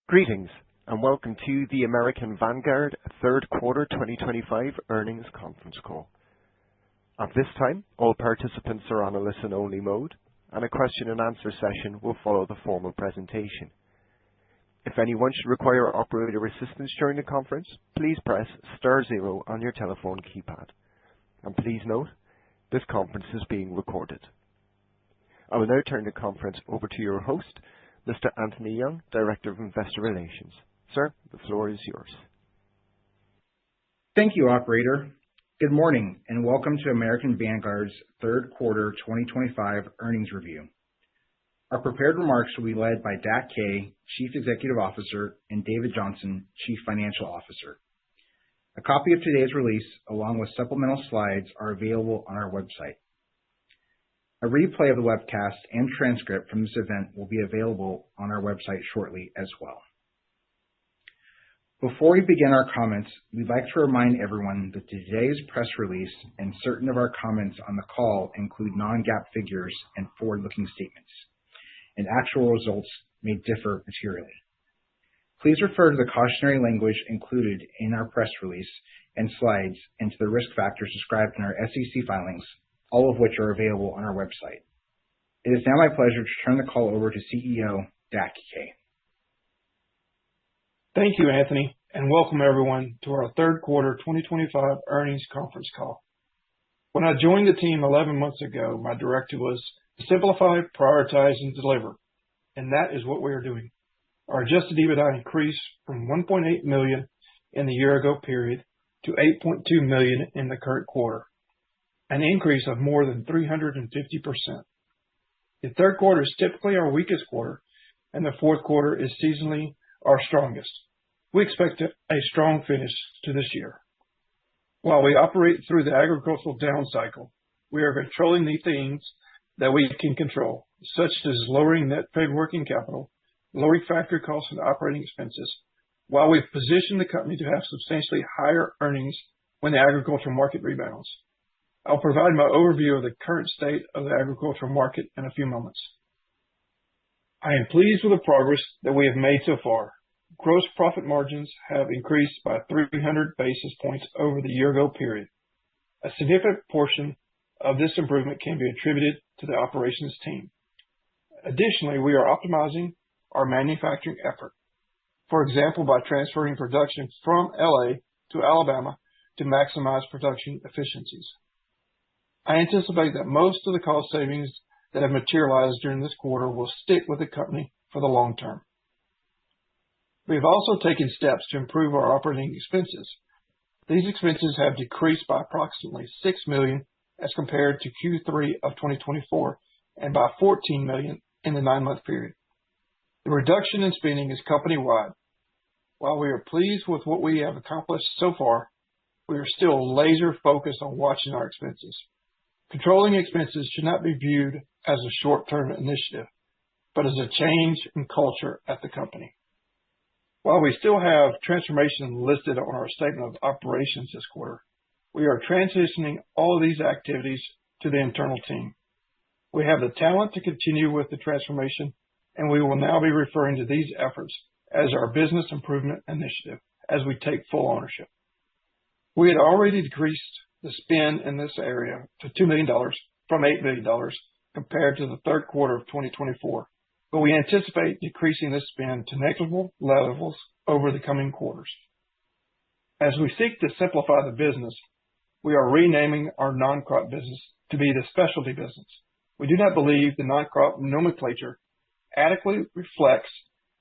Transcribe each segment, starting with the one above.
Greetings, and welcome to the American Vanguard third quarter 2025 earnings conference call. At this time, all participants are on a listen-only mode, and a question-and-answer session will follow the formal presentation. If anyone should require operator assistance during the conference, please press star zero on your telephone keypad. And please note, this conference is being recorded. I will now turn the conference over to your host, Mr. Anthony Young, Director of Investor Relations. Sir, the floor is yours. Thank you, Operator. Good morning, and welcome to American Vanguard's third quarter 2025 earnings review. Our prepared remarks will be led by Dak Kaye, Chief Executive Officer, and David Johnson, Chief Financial Officer. A copy of today's release, along with supplemental slides, are available on our website. A replay of the webcast and transcript from this event will be available on our website shortly as well. Before we begin our comments, we'd like to remind everyone that today's press release and certain of our comments on the call include non-GAAP figures and forward-looking statements, and actual results may differ materially. Please refer to the cautionary language included in our press release and slides and to the risk factors described in our SEC filings, all of which are available on our website. It is now my pleasure to turn the call over to CEO Dak Kaye. Thank you, Anthony, and welcome everyone to our third quarter 2025 earnings conference call. When I joined the team 11 months ago, my directive was to simplify, prioritize, and deliver, and that is what we are doing. Our adjusted EBITDA increased from $1.8 million in the year-ago period to $8.2 million in the current quarter, an increase of more than 350%. The third quarter is typically our weakest quarter, and the fourth quarter is seasonally our strongest. We expect a strong finish to this year. While we operate through the agricultural down cycle, we are controlling the things that we can control, such as lowering net trade working capital, lowering factory costs and operating expenses, while we've positioned the company to have substantially higher earnings when the agricultural market rebounds. I'll provide my overview of the current state of the agricultural market in a few moments. I am pleased with the progress that we have made so far. Gross profit margins have increased by 300 basis points over the year-ago period. A significant portion of this improvement can be attributed to the operations team. Additionally, we are optimizing our manufacturing effort, for example, by transferring production from LA to Alabama to maximize production efficiencies. I anticipate that most of the cost savings that have materialized during this quarter will stick with the company for the long term. We have also taken steps to improve our operating expenses. These expenses have decreased by approximately $6 million as compared to Q3 of 2024 and by $14 million in the 9-month period. The reduction in spending is company-wide. While we are pleased with what we have accomplished so far, we are still laser-focused on watching our expenses. Controlling expenses should not be viewed as a short-term initiative, but as a change in culture at the company. While we still have transformation listed on our statement of operations this quarter, we are transitioning all of these activities to the internal team. We have the talent to continue with the transformation, and we will now be referring to these efforts as our business improvement initiative as we take full ownership. We had already decreased the spend in this area to $2 million from $8 million compared to the third quarter of 2024, but we anticipate decreasing this spend to negligible levels over the coming quarters. As we seek to simplify the business, we are renaming our non-crop business to be the specialty business. We do not believe the non-crop nomenclature adequately reflects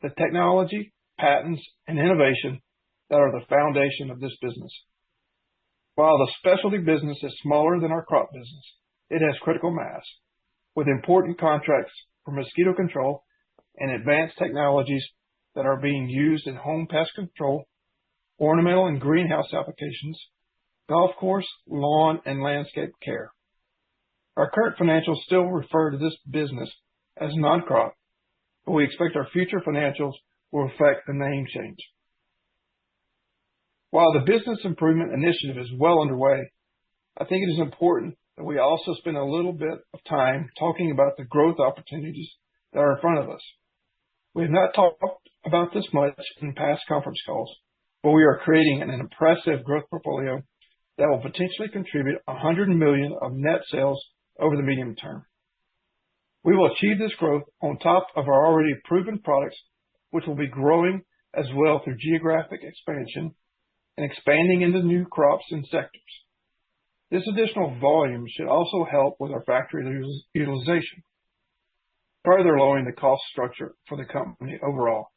the technology, patents, and innovation that are the foundation of this business. While the specialty business is smaller than our crop business, it has critical mass, with important contracts for mosquito control and advanced technologies that are being used in home pest control, ornamental and greenhouse applications, golf course, lawn, and landscape care. Our current financials still refer to this business as non-crop, but we expect our future financials will reflect the name change. While the business improvement initiative is well underway, I think it is important that we also spend a little bit of time talking about the growth opportunities that are in front of us. We have not talked about this much in past conference calls, but we are creating an impressive growth portfolio that will potentially contribute $100 million of net sales over the medium term. We will achieve this growth on top of our already proven products, which will be growing as well through geographic expansion and expanding into new crops and sectors. This additional volume should also help with our factory utilization, further lowering the cost structure for the company overall.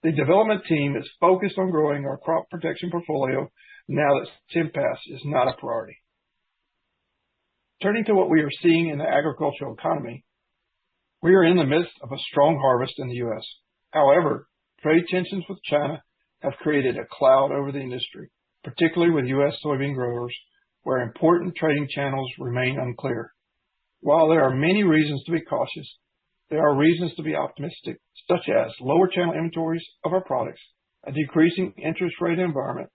The development team is focused on growing our crop protection portfolio now that SIMPAS is not a priority. Turning to what we are seeing in the agricultural economy, we are in the midst of a strong harvest in the U.S. However, trade tensions with China have created a cloud over the industry, particularly with U.S. soybean growers, where important trading channels remain unclear. While there are many reasons to be cautious, there are reasons to be optimistic, such as lower channel inventories of our products, a decreasing interest rate environment,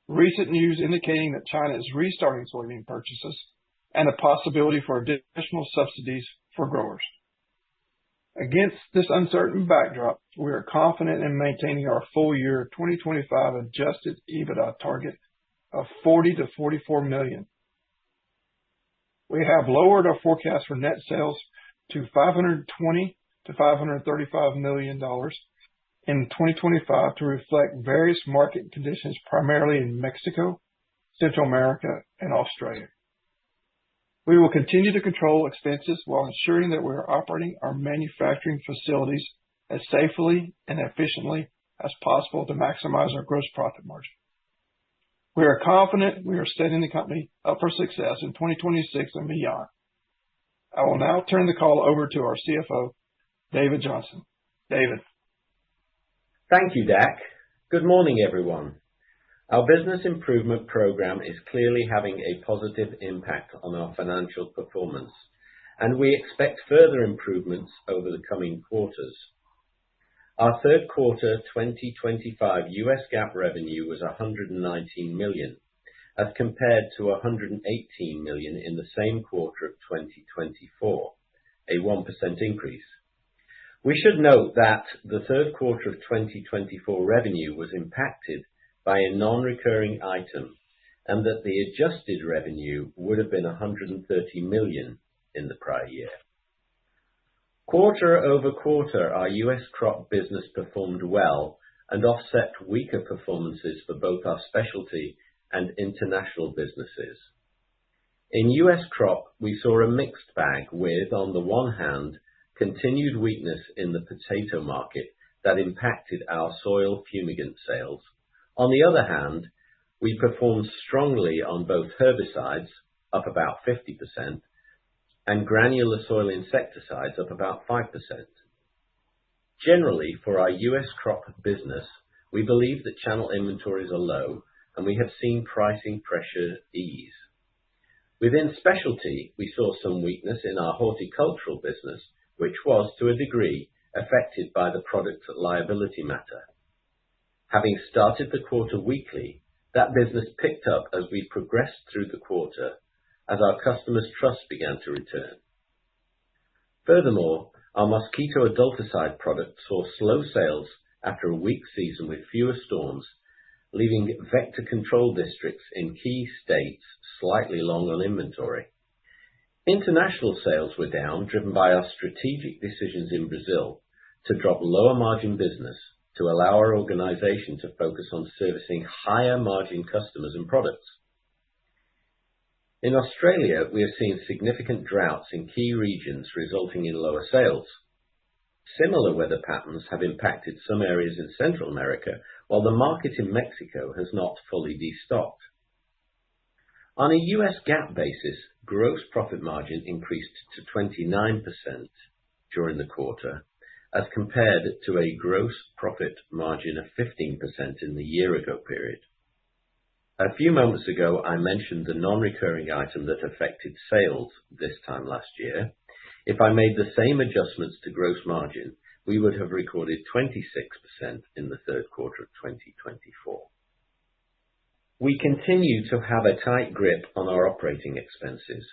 recent news indicating that China is restarting soybean purchases, and the possibility for additional subsidies for growers. Against this uncertain backdrop, we are confident in maintaining our full year 2025 adjusted EBITDA target of $40 to $44 million. We have lowered our forecast for net sales to $520 to $535 million in 2025 to reflect various market conditions, primarily in Mexico, Central America, and Australia. We will continue to control expenses while ensuring that we are operating our manufacturing facilities as safely and efficiently as possible to maximize our gross profit margin. We are confident we are setting the company up for success in 2026 and beyond. I will now turn the call over to our CFO, David Johnson. David. Thank you, Dak. Good morning, everyone. Our business improvement program is clearly having a positive impact on our financial performance, and we expect further improvements over the coming quarters. Our third quarter 2025 U.S. GAAP revenue was $119 million, as compared to $118 million in the same quarter of 2024, a 1% increase. We should note that the third quarter of 2024 revenue was impacted by a non-recurring item, and that the adjusted revenue would have been $130 million in the prior year. Quarter over quarter, our U.S. crop business performed well and offset weaker performances for both our specialty and international businesses. In U.S. crop, we saw a mixed bag with, on the one hand, continued weakness in the potato market that impacted our soil fumigant sales. On the other hand, we performed strongly on both herbicides, up about 50%, and granular soil insecticides, up about 5%. Generally, for our U.S. crop business, we believe that channel inventories are low, and we have seen pricing pressure ease. Within specialty, we saw some weakness in our horticultural business, which was, to a degree, affected by the product liability matter. Having started the quarter weakly, that business picked up as we progressed through the quarter, as our customers' trust began to return. Furthermore, our mosquito adulticide product saw slow sales after a weak season with fewer storms, leaving vector control districts in key states slightly long on inventory. International sales were down, driven by our strategic decisions in Brazil to drop lower margin business to allow our organization to focus on servicing higher margin customers and products. In Australia, we are seeing significant droughts in key regions, resulting in lower sales. Similar weather patterns have impacted some areas in Central America, while the market in Mexico has not fully destocked. On a U.S. GAAP basis, gross profit margin increased to 29% during the quarter, as compared to a gross profit margin of 15% in the year-ago period. A few moments ago, I mentioned the non-recurring item that affected sales this time last year. If I made the same adjustments to gross margin, we would have recorded 26% in the third quarter of 2024. We continue to have a tight grip on our operating expenses.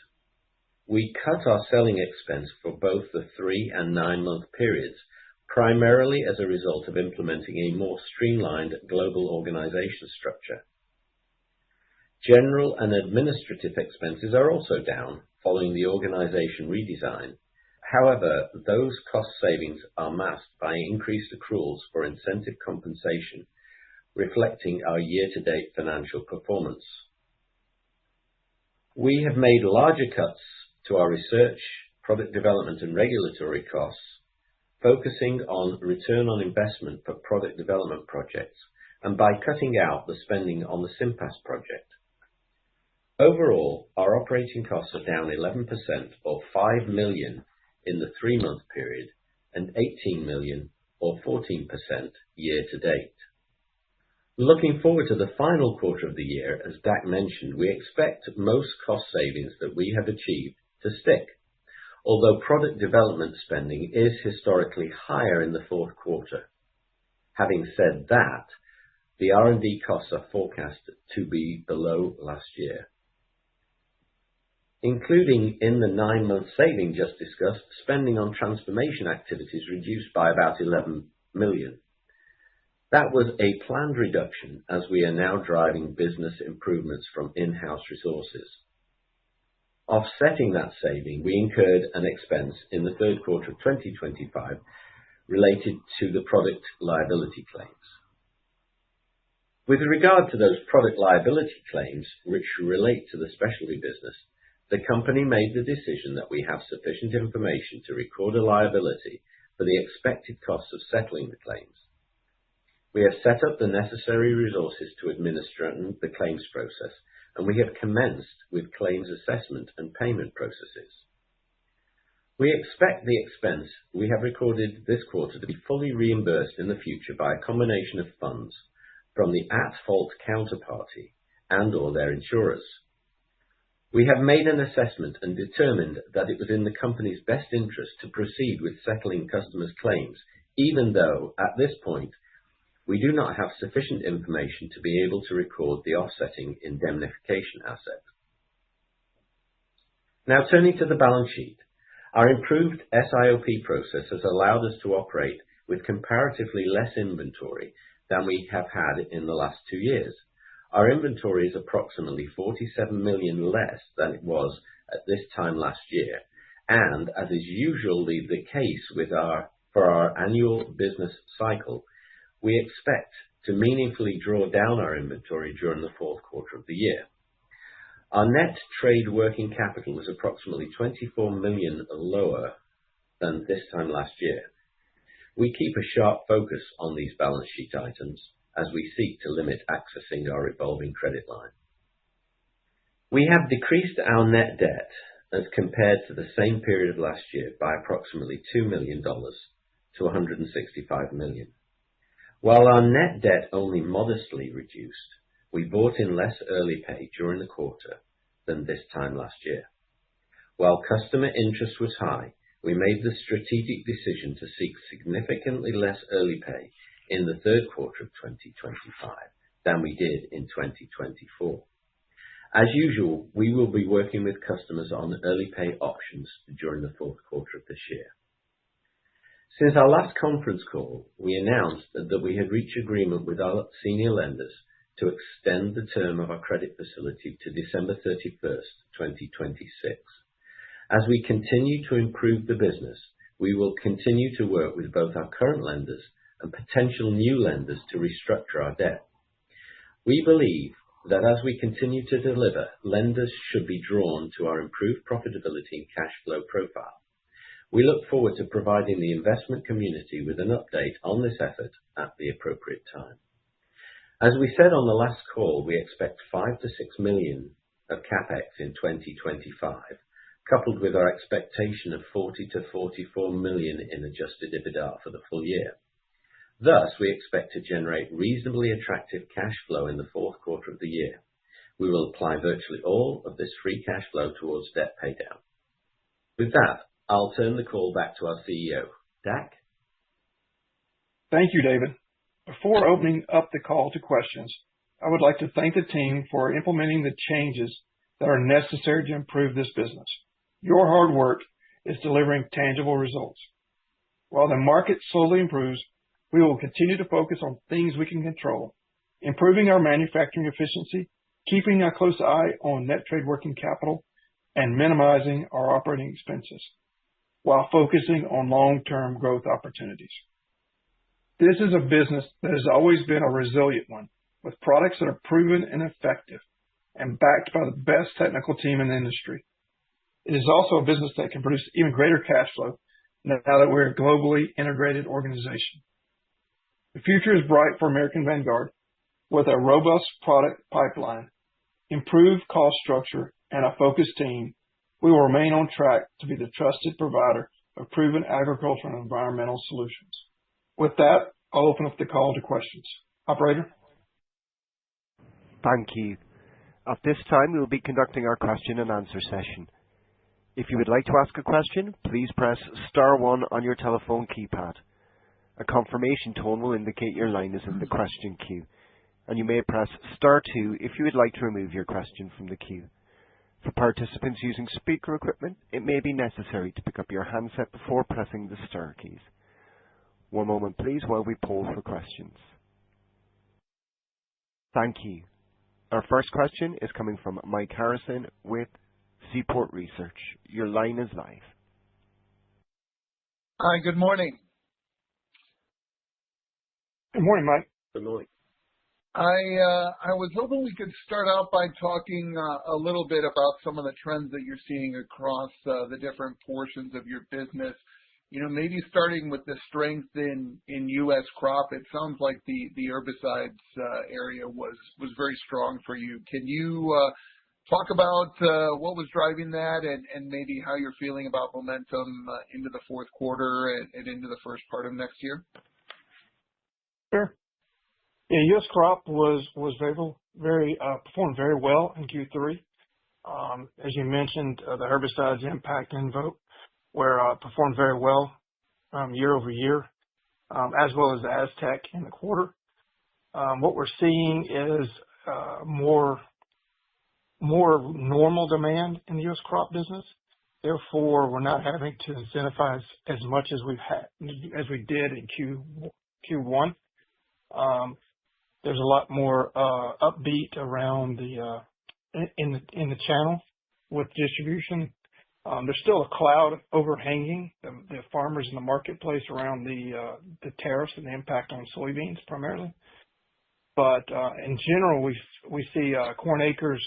We cut our selling expense for both the 3 and 9 month periods, primarily as a result of implementing a more streamlined global organization structure. General and administrative expenses are also down following the organization redesign. However, those cost savings are masked by increased accruals for incentive compensation, reflecting our year-to-date financial performance. We have made larger cuts to our research, product development, and regulatory costs, focusing on return on investment for product development projects and by cutting out the spending on the SIMPAS project. Overall, our operating costs are down 11% or $5 million in the 3-month period and $18 million or 14% year to date. Looking forward to the final quarter of the year, as Dak mentioned, we expect most cost savings that we have achieved to stick, although product development spending is historically higher in the fourth quarter. Having said that, the R&D costs are forecast to be below last year. Including in the 9-month saving just discussed, spending on transformation activities reduced by about $11 million. That was a planned reduction as we are now driving business improvements from in-house resources. Offsetting that saving, we incurred an expense in the third quarter of 2025 related to the product liability claims. With regard to those product liability claims, which relate to the specialty business, the company made the decision that we have sufficient information to record a liability for the expected costs of settling the claims. We have set up the necessary resources to administer the claims process, and we have commenced with claims assessment and payment processes. We expect the expense we have recorded this quarter to be fully reimbursed in the future by a combination of funds from the at-fault counterparty and/or their insurers. We have made an assessment and determined that it was in the company's best interest to proceed with settling customers' claims, even though, at this point, we do not have sufficient information to be able to record the offsetting indemnification asset. Now turning to the balance sheet, our improved SIOP process has allowed us to operate with comparatively less inventory than we have had in the last 2 years. Our inventory is approximately $47 million less than it was at this time last year, and as is usually the case for our annual business cycle, we expect to meaningfully draw down our inventory during the fourth quarter of the year. Our net trade working capital is approximately $24 million lower than this time last year. We keep a sharp focus on these balance sheet items as we seek to limit accessing our revolving credit line. We have decreased our net debt as compared to the same period of last year by approximately $2 million to $165 million. While our net debt only modestly reduced, we bought in less early pay during the quarter than this time last year. While customer interest was high, we made the strategic decision to seek significantly less early pay in the third quarter of 2025 than we did in 2024. As usual, we will be working with customers on early pay options during the fourth quarter of this year. Since our last conference call, we announced that we had reached agreement with our senior lenders to extend the term of our credit facility to December 31st, 2026. As we continue to improve the business, we will continue to work with both our current lenders and potential new lenders to restructure our debt. We believe that as we continue to deliver, lenders should be drawn to our improved profitability and cash flow profile. We look forward to providing the investment community with an update on this effort at the appropriate time. As we said on the last call, we expect $5 to $6 million of CapEx in 2025, coupled with our expectation of $40 to $44 million in adjusted EBITDA for the full year. Thus, we expect to generate reasonably attractive cash flow in the fourth quarter of the year. We will apply virtually all of this free cash flow towards debt paydown. With that, I'll turn the call back to our CEO, Dak. Thank you, David. Before opening up the call to questions, I would like to thank the team for implementing the changes that are necessary to improve this business. Your hard work is delivering tangible results. While the market slowly improves, we will continue to focus on things we can control, improving our manufacturing efficiency, keeping a close eye on net trade working capital, and minimizing our operating expenses, while focusing on long-term growth opportunities. This is a business that has always been a resilient one, with products that are proven and effective and backed by the best technical team in the industry. It is also a business that can produce even greater cash flow now that we're a globally integrated organization. The future is bright for American Vanguard. With a robust product pipeline, improved cost structure, and a focused team, we will remain on track to be the trusted provider of proven agricultural and environmental solutions. With that, I'll open up the call to questions. Operator? Thank you. At this time, we will be conducting our question and answer session. If you would like to ask a question, please press star one on your telephone keypad. A confirmation tone will indicate your line is in the question queue, and you may press star two if you would like to remove your question from the queue. For participants using speaker equipment, it may be necessary to pick up your handset before pressing the star keys. One moment please while we poll for questions. Thank you. Our first question is coming from Mike Harrison with Seaport Research. Your line is live. Hi, good morning. Good morning, Mike. Good morning. I was hoping we could start out by talking a little bit about some of the trends that you're seeing across the different portions of your business. You know, maybe starting with the strength in U.S. crop. It sounds like the herbicides area was very strong for you. Can you talk about what was driving that and maybe how you're feeling about momentum into the fourth quarter and into the first part of next year? Sure. Yeah, U.S. crop was very performed very well in Q3. As you mentioned, the herbicides impact and vote were performed very well year over year, as well as the Aztec in the quarter. What we're seeing is more normal demand in the U.S. crop business. Therefore, we're not having to incentivize as much as we did in Q1. There's a lot more upbeat around in the channel with distribution. There's still a cloud overhanging the farmers in the marketplace around the tariffs and the impact on soybeans primarily. But in general, we see corn acres,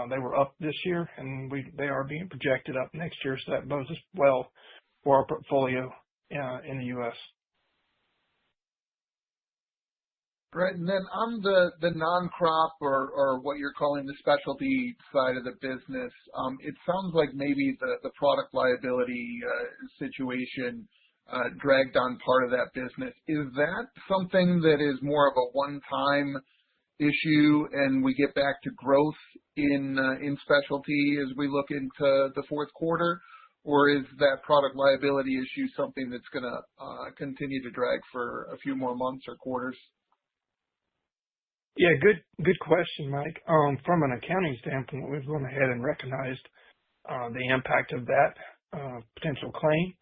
they were up this year, and they are being projected up next year, so that bodes us well for our portfolio in the U.S. Right, and then on the non-crop or what you're calling the specialty side of the business, it sounds like maybe the product liability situation dragged on part of that business. Is that something that is more of a one-time issue and we get back to growth in specialty as we look into the fourth quarter? Or is that product liability issue something that's going to continue to drag for a few more months or quarters? Yeah, good question, Mike. From an accounting standpoint, we've gone ahead and recognized the impact of that potential claim.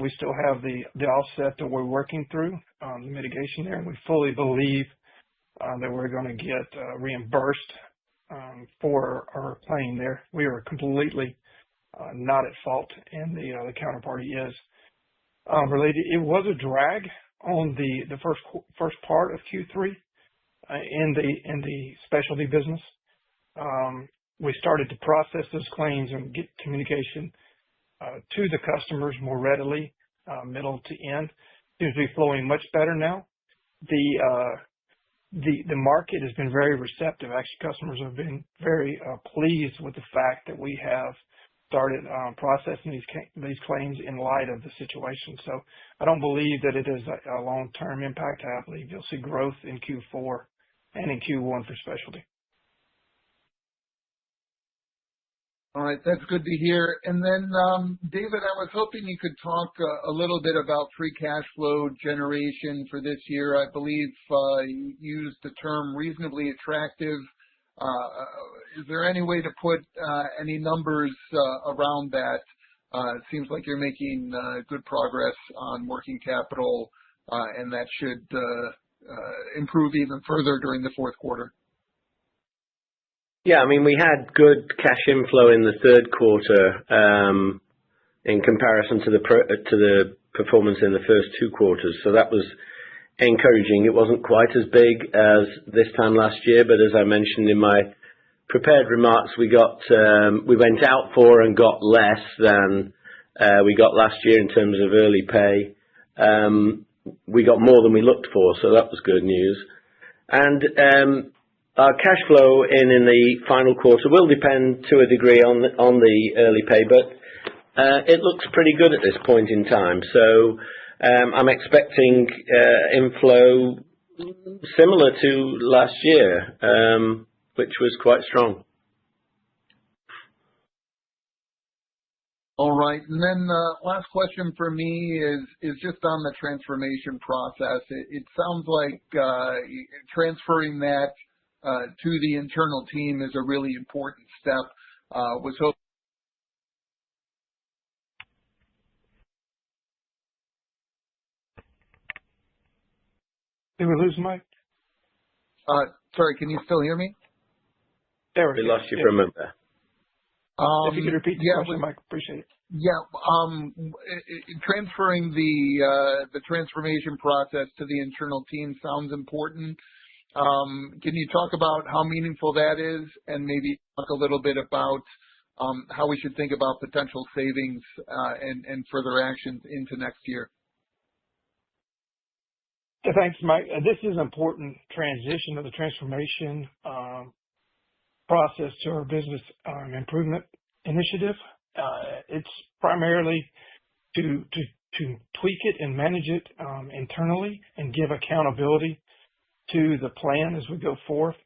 We still have the offset that we're working through, the mitigation there, and we fully believe that we're going to get reimbursed for our claim there. We are completely not at fault, and the counterparty is related. It was a drag on the first part of Q3 in the specialty business. We started to process those claims and get communication to the customers more readily, middle to end. Seems to be flowing much better now. The market has been very receptive. Actually, customers have been very pleased with the fact that we have started processing these claims in light of the situation. So I don't believe that it is a long-term impact. I believe you'll see growth in Q4 and in Q1 for specialty. All right, that's good to hear. And then, David, I was hoping you could talk a little bit about free cash flow generation for this year. I believe you used the term reasonably attractive. Is there any way to put any numbers around that It seems like you're making good progress on working capital, and that should improve even further during the fourth quarter. Yeah, I mean, we had good cash inflow in the third quarter in comparison to the performance in the first two quarters. So that was encouraging. It wasn't quite as big as this time last year, but as I mentioned in my prepared remarks, we went out for and got less than we got last year in terms of early pay. We got more than we looked for, so that was good news. And our cash flow in the final quarter will depend to a degree on the early pay, but it looks pretty good at this point in time. So I'm expecting inflow similar to last year, which was quite strong. All right. And then last question for me is just on the transformation process. It sounds like transferring that to the internal team is a really important step. Was hoping. Did we lose Mike? Sorry, can you still hear me? There We lost you for a moment there. If you could repeat the question, Mike, appreciate it. Yeah, transferring the transformation process to the internal team sounds important. Can you talk about how meaningful that is, and maybe talk a little bit about how we should think about potential savings and further actions into next year? Yeah, thanks, Mike. This is an important transition of the transformation process to our business improvement initiative. It's primarily to tweak it and manage it internally and give accountability to the plan as we go forth.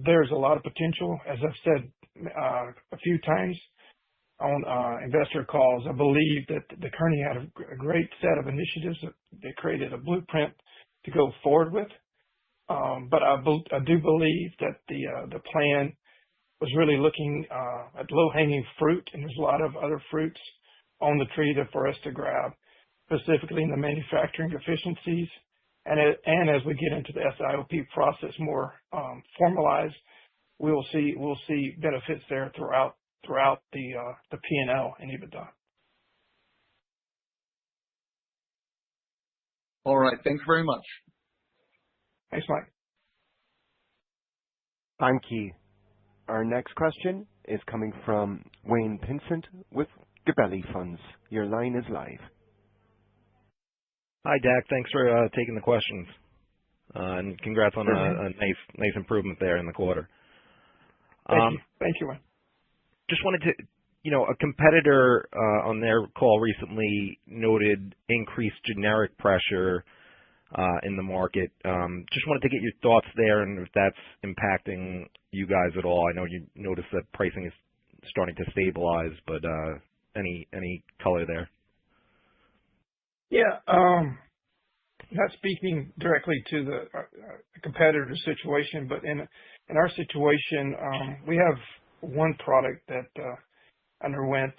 There's a lot of potential, as I've said a few times on investor calls. I believe that the Kearney had a great set of initiatives that created a blueprint to go forward with. But I do believe that the plan was really looking at low-hanging fruit, and there's a lot of other fruits on the tree that for us to grab, specifically in the manufacturing efficiencies. And as we get into the SIOP process more formalized, we'll see benefits there throughout the P&L and EBITDA. All right. Thanks very much. Thanks, Mike. Thank you. Our next question is coming from Wayne Pinsent with Gabelli Funds. Your line is live. Hi, Dak. Thanks for taking the questions. And congrats on a nice improvement there in the quarter. Thank you, Wayne. Just wanted to, a competitor on their call recently noted increased generic pressure in the market. Just wanted to get your thoughts there and if that's impacting you guys at all. I know you noticed that pricing is starting to stabilize, but any color there? Yeah, not speaking directly to the competitor situation, but in our situation, we have one product that underwent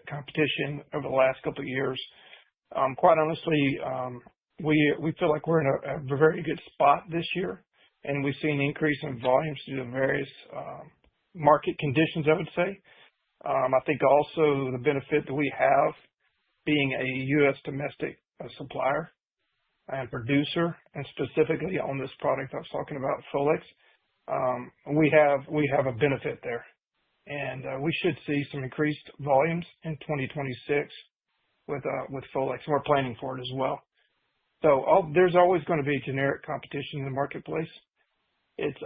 competition over the last couple of years. Quite honestly, we feel like we're in a very good spot this year, and we've seen an increase in volumes due to various market conditions, I would say. I think also the benefit that we have being a U.S. domestic supplier and producer, and specifically on this product I was talking about, Folex, we have a benefit there. And we should see some increased volumes in 2026 with Folex. We're planning for it as well. So there's always going to be generic competition in the marketplace. It's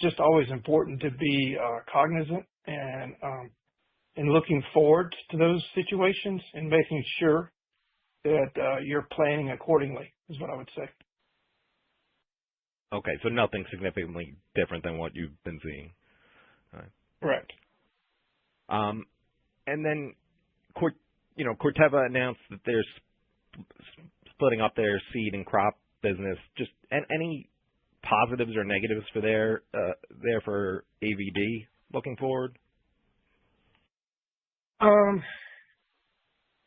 just always important to be cognizant and looking forward to those situations and making sure that you're planning accordingly is what I would say. Okay, so nothing significantly different than what you've been seeing. All right. Correct. And then, Corteva announced that they're splitting up their seed and crop business. Just any positives or negatives for there for AVD looking forward? Um,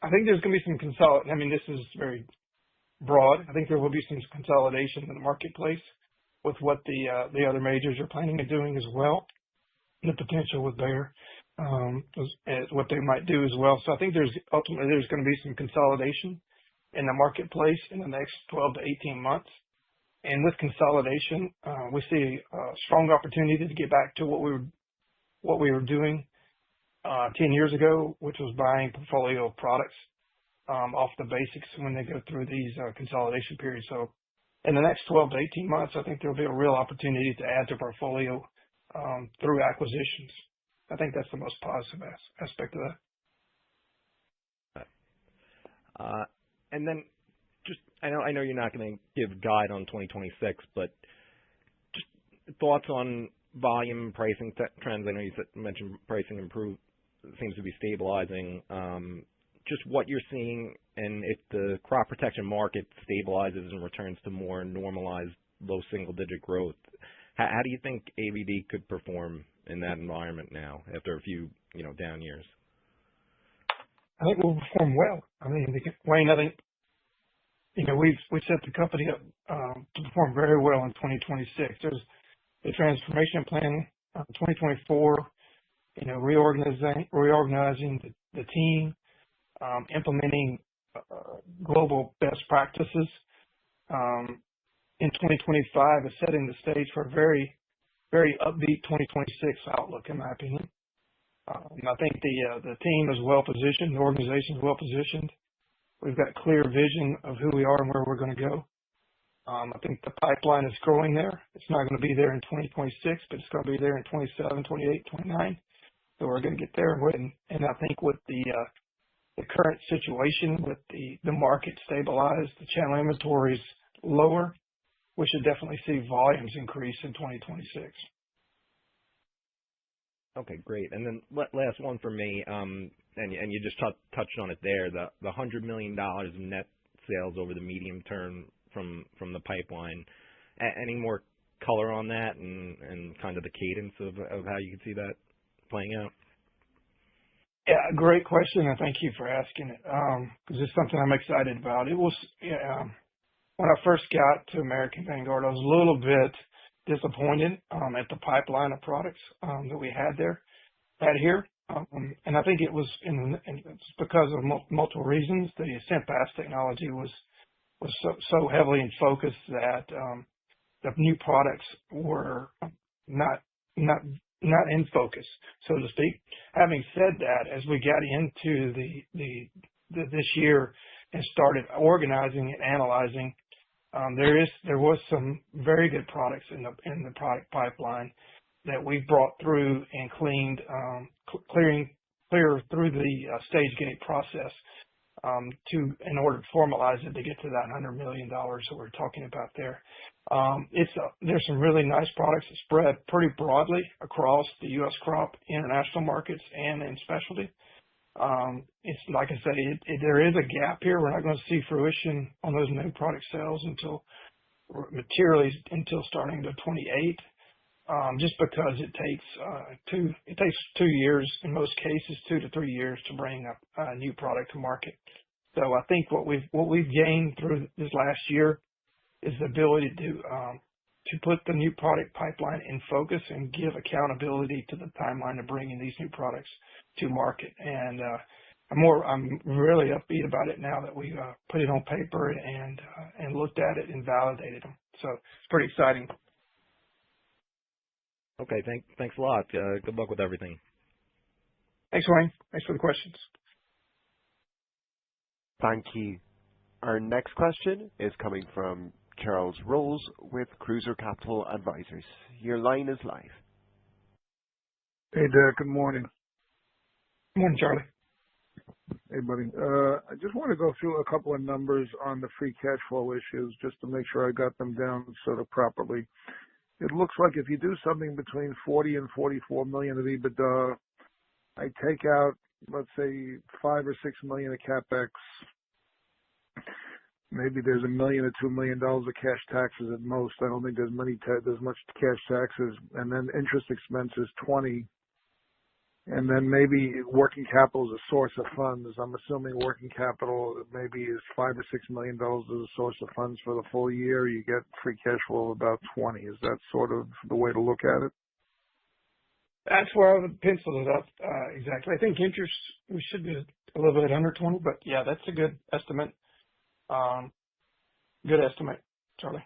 I think there's going to be some I mean, this is very broad. I think there will be some consolidation in the marketplace with what the other majors are planning on doing as well, and the potential with Bayer, as what they might do as well. So I think ultimately there's going to be some consolidation in the marketplace in the next 12 to 18 months. And with consolidation, we see a strong opportunity to get back to what we were doing 10 years ago, which was buying portfolio of products off the basics when they go through these consolidation periods. So in the next 12 to 18 months, I think there'll be a real opportunity to add to portfolio through acquisitions. I think that's the most positive aspect of that. And then just, I know you're not going to give guide on 2026, but just thoughts on volume pricing trends. I know you mentioned pricing seems to be stabilizing. Just what you're seeing, and if the crop protection market stabilizes and returns to more normalized low single-digit growth, how do you think AVD could perform in that environment now after a few down years? I think we'll perform well. I mean, Wayne, I think we set the company up to perform very well in 2026. There's the transformation plan, 2024. Reorganizing the team, implementing global best practices in 2025 is setting the stage for a very, very upbeat 2026 outlook, in my opinion. I think the team is well positioned. The organization is well positioned. We've got clear vision of who we are and where we're going to go. I think the pipeline is growing there. It's not going to be there in 2026, but it's going to be there in 27, 28, 29. So we're going to get there and win. And I think with the current situation, with the market stabilized, the channel inventories lower, we should definitely see volumes increase in 2026. Okay, great. And then last one for me, and you just touched on it there, the $100 million of net sales over the medium term from the pipeline. Any more color on that and kind of the cadence of how you can see that playing out? Yeah, great question, and thank you for asking it, because it's something I'm excited about. It was, when I first got to American Vanguard, I was a little bit disappointed at the pipeline of products that we had here. And I think it was it's because of multiple reasons. The SynPass technology was so heavily in focus that the new products were not in focus, so to speak. Having said that, as we got into this year and started organizing and analyzing, there was some very good products in the product pipeline that we brought through and clear through the stage gate process in order to formalize it to get to that $100 million that we're talking about there. There's some really nice products that spread pretty broadly across the U.S. crop, international markets, and in specialty. It's like I said, there is a gap here. We're not going to see fruition on those new product sales until starting to 28. Just because it takes 2 years, in most cases, 2 to 3 years to bring a new product to market. So I think what we've gained through this last year is the ability to put the new product pipeline in focus and give accountability to the timeline of bringing these new products to market. And I'm really upbeat about it now that we put it on paper and looked at it and validated them. So it's pretty exciting. Okay, thanks a lot. Good luck with everything. Thanks, Wayne. Thanks for the questions. Thank you. Our next question is coming from Charles Rose with Cruiser Capital Advisors. Your line is live. Hey, Derek. Good morning. Good morning, Charlie. Hey, buddy. I just want to go through a couple of numbers on the free cash flow issues just to make sure I got them down sort of properly. It looks like if you do something between 40 and 44 million of EBITDA, I take out, let's say, 5 or 6 million of capex. Maybe there's $1 million or $2 million of cash taxes at most. I don't think there's much cash taxes, and then interest expense is 20. And then maybe working capital is a source of funds. I'm assuming working capital maybe is $5 or $6 million as a source of funds for the full year. You get free cash flow of about 20. Is that sort of the way to look at it? That's where I would pencil it up exactly. I think interest, we should be a little bit under 20, but yeah, that's a good estimate. Good estimate, Charlie.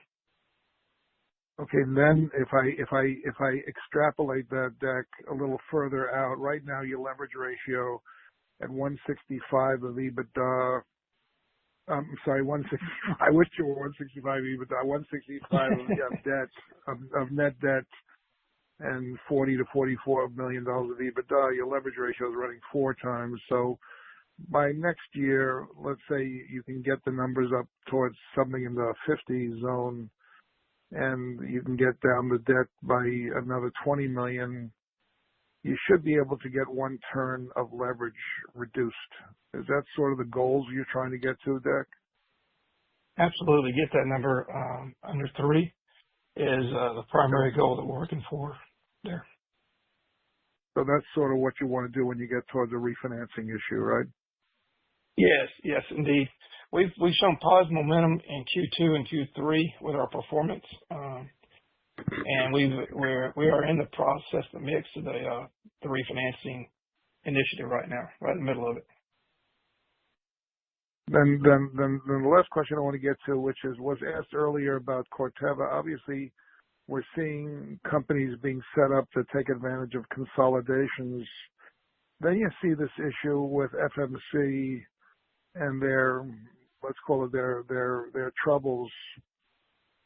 Okay, and then if I extrapolate that deck a little further out, right now your leverage ratio at 165 of EBITDA. I'm sorry, 165. I wish you were 165 EBITDA. 165 of debt of net debt and $40 to $44 million of EBITDA. Your leverage ratio is running 4 times. So by next year, let's say you can get the numbers up towards something in the 50 zone, and you can get down the debt by another 20 million, you should be able to get 1 turn of leverage reduced. Is that sort of the goals you're trying to get to, Dick? Absolutely. Get that number under 3 is the primary goal that we're working for there. So that's sort of what you want to do when you get towards a refinancing issue, right? Yes, indeed. We've shown positive momentum in Q2 and Q3 with our performance, and we are in the process, the mix of the refinancing initiative right now, right in the middle of it. Then the last question I want to get to, which was asked earlier about Corteva. Obviously, we're seeing companies being set up to take advantage of consolidations. Then you see this issue with FMC and their, let's call it their troubles.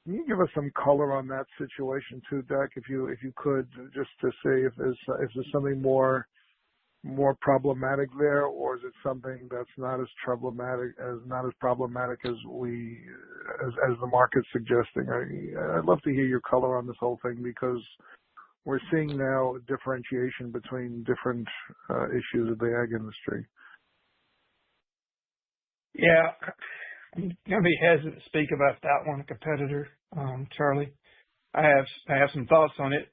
Can you give us some color on that situation too, Dak, if you could, just to say if there's something more problematic there, or is it something that's not as problematic as the market's suggesting? I'd love to hear your color on this whole thing, because we're seeing now differentiation between different issues of the ag industry. Yeah, I'm gonna be hesitant to speak about that one, competitor, Charlie. I have some thoughts on it,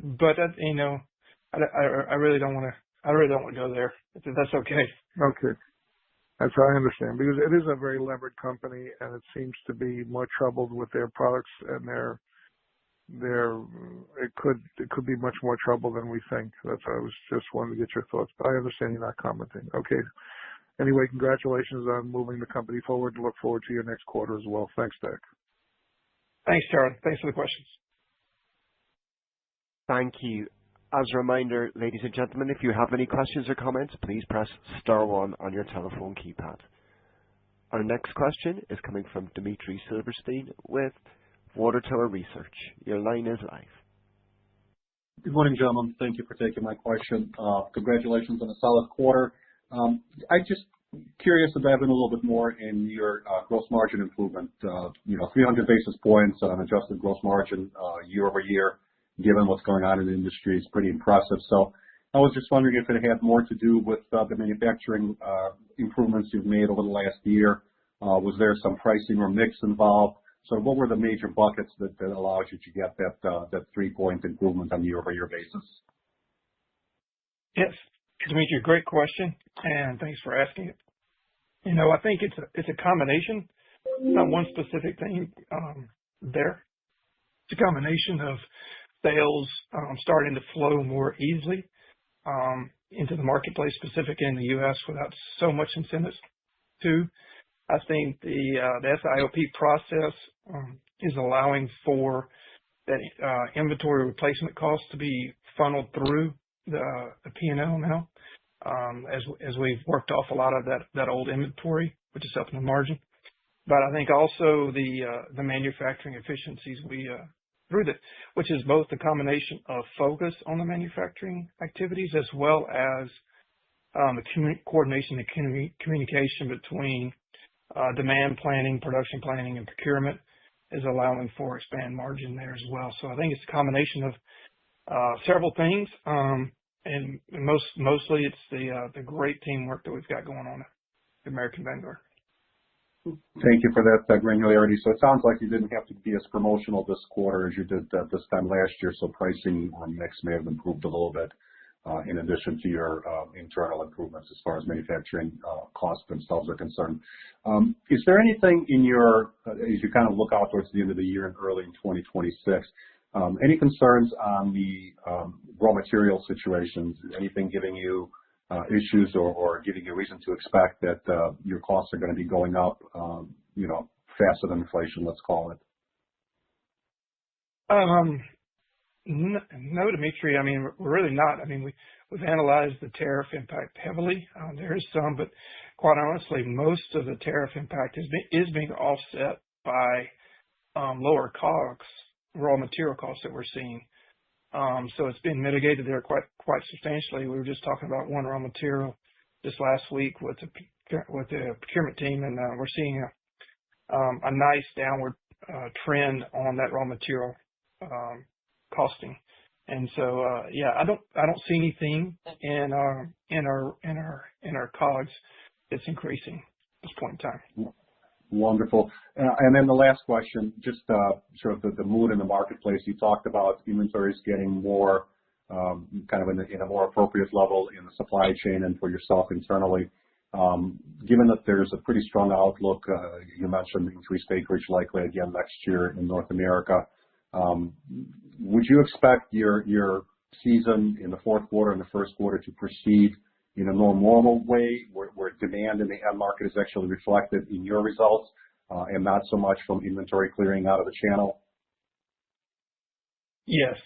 but that, I really don't want to go there. If that's okay. Okay, that's how I understand, because it is a very levered company, and it seems to be more troubled with their products, and it could be much more trouble than we think. That's why I was just wanting to get your thoughts. But I understand you're not commenting. Okay. Anyway, congratulations on moving the company forward. Look forward to your next quarter as well. Thanks, Dick. Thanks, Charlie. Thanks for the questions. Thank you. As a reminder, ladies and gentlemen, if you have any questions or comments, please press star 1 on your telephone keypad. Our next question is coming from Dimitri Silverstein with Water Tower Research. Your line is live. Good morning, gentlemen. Thank you for taking my question. Congratulations on a solid quarter. I just curious to dive in a little bit more in your gross margin improvement. 300 basis points on adjusted gross margin year over year, given what's going on in the industry, is pretty impressive. So I was just wondering if it had more to do with the manufacturing improvements you've made over the last year. Was there some pricing or mix involved? So what were the major buckets that allowed you to get that 3-point improvement on a year-over-year basis? Yes, Dimitri, great question, and thanks for asking it. I think it's a combination, not one specific thing there. It's a combination of sales starting to flow more easily into the marketplace, specifically in the U.S., without so much incentives. 2, I think the SIOP process is allowing for that inventory replacement cost to be funneled through the P&L now, as we've worked off a lot of that old inventory, which is helping the margin. But I think also the manufacturing efficiencies which is both the combination of focus on the manufacturing activities as well as the coordination and communication between demand planning, production planning, and procurement is allowing for expand margin there as well. So I think it's a combination of several things, and mostly it's the great teamwork that we've got going on at American Vanguard. Thank you for that granularity. So it sounds like you didn't have to be as promotional this quarter as you did this time last year, so pricing or mix may have improved a little bit, in addition to your internal improvements as far as manufacturing costs themselves are concerned. Is there anything in your, as you kind of look out towards the end of the year and early in 2026, any concerns on the raw material situations? Anything giving you issues or giving you reason to expect that your costs are going to be going up, faster than inflation, let's call it? No, Dimitri. I mean, we're really not. I mean, we've analyzed the tariff impact heavily. There is some, but quite honestly, most of the tariff impact is being offset by lower COGS, raw material costs that we're seeing. So it's been mitigated there quite substantially. We were just talking about one raw material just last week with the procurement team, and we're seeing a nice downward trend on that raw material costing. And so, I don't see anything in our COGS that's increasing at this point in time. Wonderful. And then the last question, just sort of the mood in the marketplace. You talked about inventories getting more kind of in a more appropriate level in the supply chain and for yourself internally. Given that there's a pretty strong outlook, you mentioned increased acreage likely again next year in North America. Would you expect your season in the fourth quarter and the first quarter to proceed in a more normal way, where demand in the end market is actually reflected in your results, and not so much from inventory clearing out of the channel? Yes.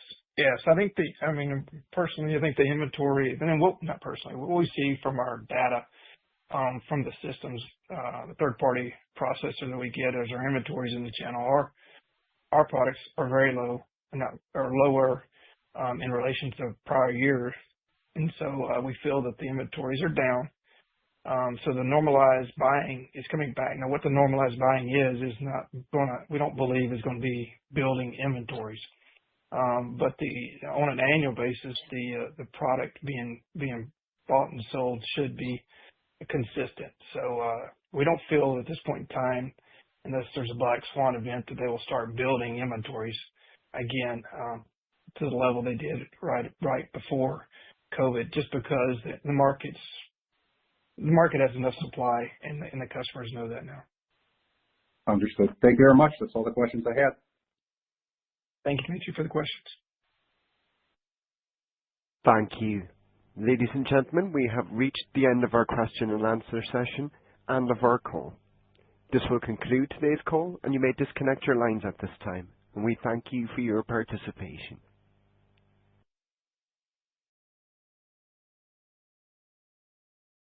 Personally, I think the inventory, and not personally, what we see from our data, from the systems, the third-party processor that we get as our inventories in the channel, our products are very low, or lower in relation to prior years. And so we feel that the inventories are down. So the normalized buying is coming back. Now, what the normalized buying is not we don't believe is going to be building inventories. But on an annual basis, the product being bought and sold should be consistent. So we don't feel at this point in time, unless there's a black swan event, that they will start building inventories again to the level they did right before COVID, just because the market has enough supply, and the customers know that now. Understood. Thank you very much. That's all the questions I had. Thank you, Dimitri, for the questions. Thank you. Ladies and gentlemen, we have reached the end of our question and answer session and of our call. This will conclude today's call, and you may disconnect your lines at this time. And we thank you for your participation.